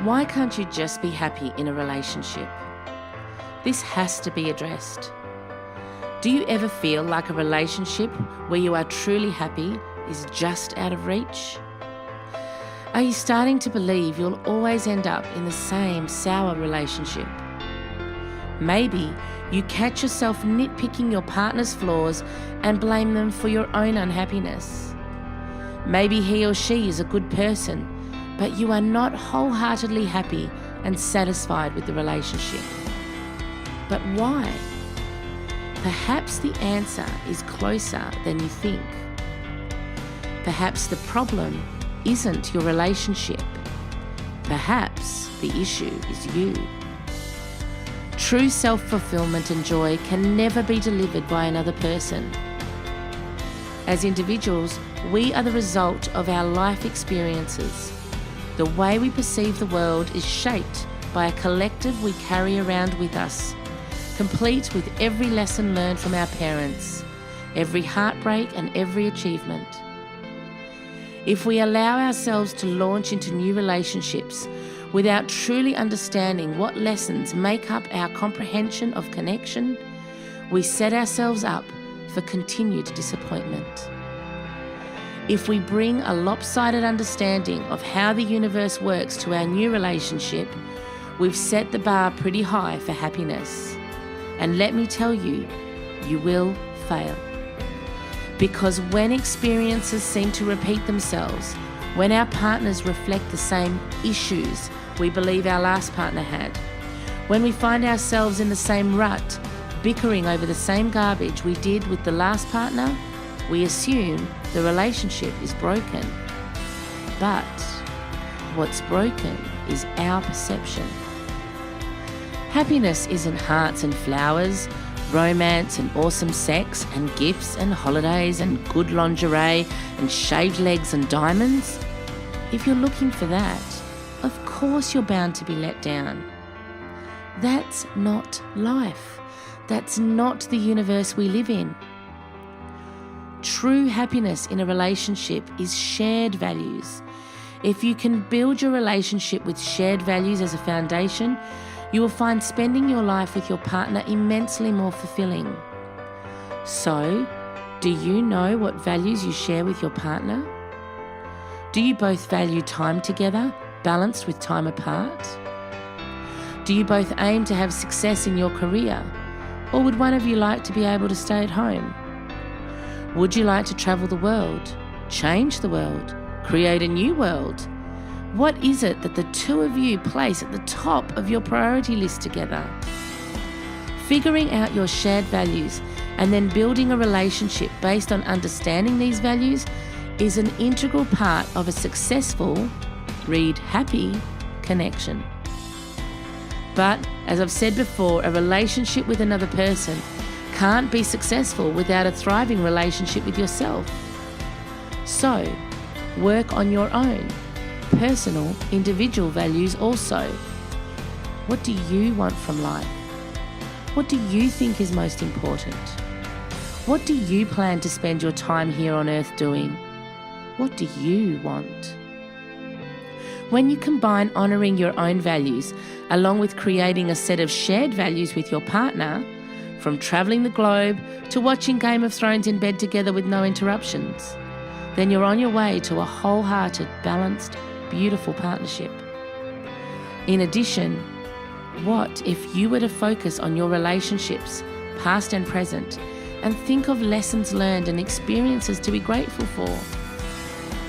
Why can't you just be happy in a relationship? This has to be addressed. Do you ever feel like a relationship where you are truly happy is just out of reach? Are you starting to believe you'll always end up in the same sour relationship? Maybe you catch yourself nitpicking your partner's flaws and blame them for your own unhappiness. Maybe he or she is a good person, but you are not wholeheartedly happy and satisfied with the relationship. But why? Perhaps the answer is closer than you think. Perhaps the problem isn't your relationship. Perhaps the issue is you. True self-fulfillment and joy can never be delivered by another person. As individuals, we are the result of our life experiences. The way we perceive the world is shaped by a collective we carry around with us, complete with every lesson learned from our parents, every heartbreak and every achievement. If we allow ourselves to launch into new relationships without truly understanding what lessons make up our comprehension of connection, we set ourselves up for continued disappointment. If we bring a lopsided understanding of how the universe works to our new relationship, we've set the bar pretty high for happiness. And let me tell you, you will fail. Because when experiences seem to repeat themselves, when our partners reflect the same issues we believe our last partner had, when we find ourselves in the same rut, bickering over the same garbage we did with the last partner, we assume the relationship is broken. But what's broken is our perception. Happiness isn't hearts and flowers, romance and awesome sex and gifts and holidays and good lingerie and shaved legs and diamonds. If you're looking for that, of course you're bound to be let down. That's not life. That's not the universe we live in. True happiness in a relationship is shared values. If you can build your relationship with shared values as a foundation, you will find spending your life with your partner immensely more fulfilling. So, do you know what values you share with your partner? Do you both value time together, balanced with time apart? Do you both aim to have success in your career, or would one of you like to be able to stay at home? Would you like to travel the world, change the world, create a new world? What is it that the two of you place at the top of your priority list together? Figuring out your shared values and then building a relationship based on understanding these values is an integral part of a successful, read happy, connection. But, as I've said before, a relationship with another person can't be successful without a thriving relationship with yourself. So, work on your own personal, individual values also. What do you want from life? What do you think is most important? What do you plan to spend your time here on earth doing? What do you want? When you combine honouring your own values along with creating a set of shared values with your partner, from travelling the globe to watching Game of Thrones in bed together with no interruptions, then you're on your way to a wholehearted, balanced, beautiful partnership. In addition, what if you were to focus on your relationships, past and present, and think of lessons learned and experiences to be grateful for?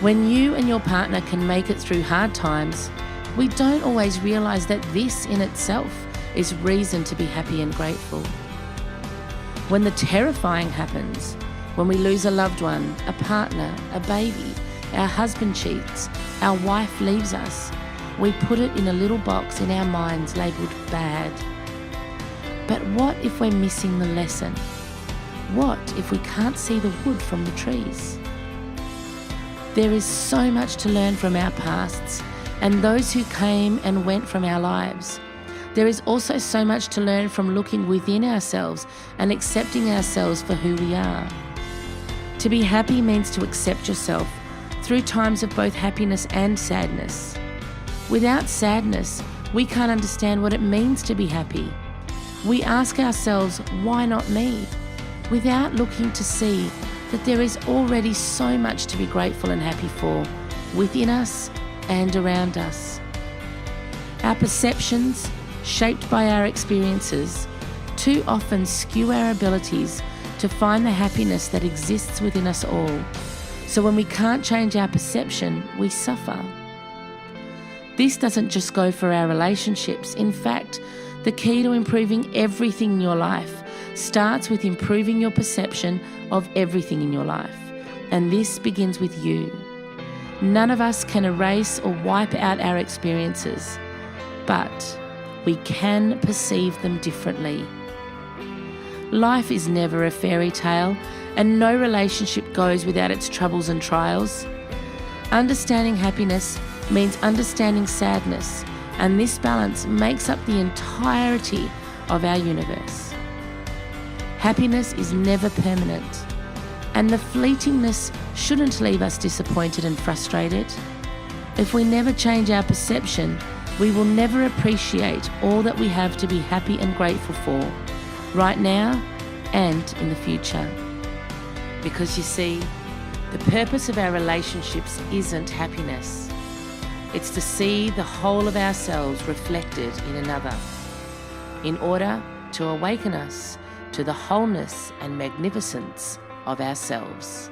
When you and your partner can make it through hard times, we don't always realise that this in itself is reason to be happy and grateful. When the terrifying happens, when we lose a loved one, a partner, a baby, our husband cheats, our wife leaves us, we put it in a little box in our minds labelled bad. But what if we're missing the lesson? What if we can't see the wood from the trees? There is so much to learn from our pasts and those who came and went from our lives. There is also so much to learn from looking within ourselves and accepting ourselves for who we are. To be happy means to accept yourself through times of both happiness and sadness. Without sadness, we can't understand what it means to be happy. We ask ourselves, why not me? Without looking to see that there is already so much to be grateful and happy for within us and around us. Our perceptions, shaped by our experiences, too often skew our abilities to find the happiness that exists within us all. So when we can't change our perception, we suffer. This doesn't just go for our relationships. In fact, the key to improving everything in your life starts with improving your perception of everything in your life. And this begins with you. None of us can erase or wipe out our experiences, but we can perceive them differently. Life is never a fairy tale, and no relationship goes without its troubles and trials. Understanding happiness means understanding sadness, and this balance makes up the entirety of our universe. Happiness is never permanent, and the fleetingness shouldn't leave us disappointed and frustrated. If we never change our perception, we will never appreciate all that we have to be happy and grateful for, right now and in the future. Because you see, the purpose of our relationships isn't happiness. It's to see the whole of ourselves reflected in another, in order to awaken us to the wholeness and magnificence of ourselves.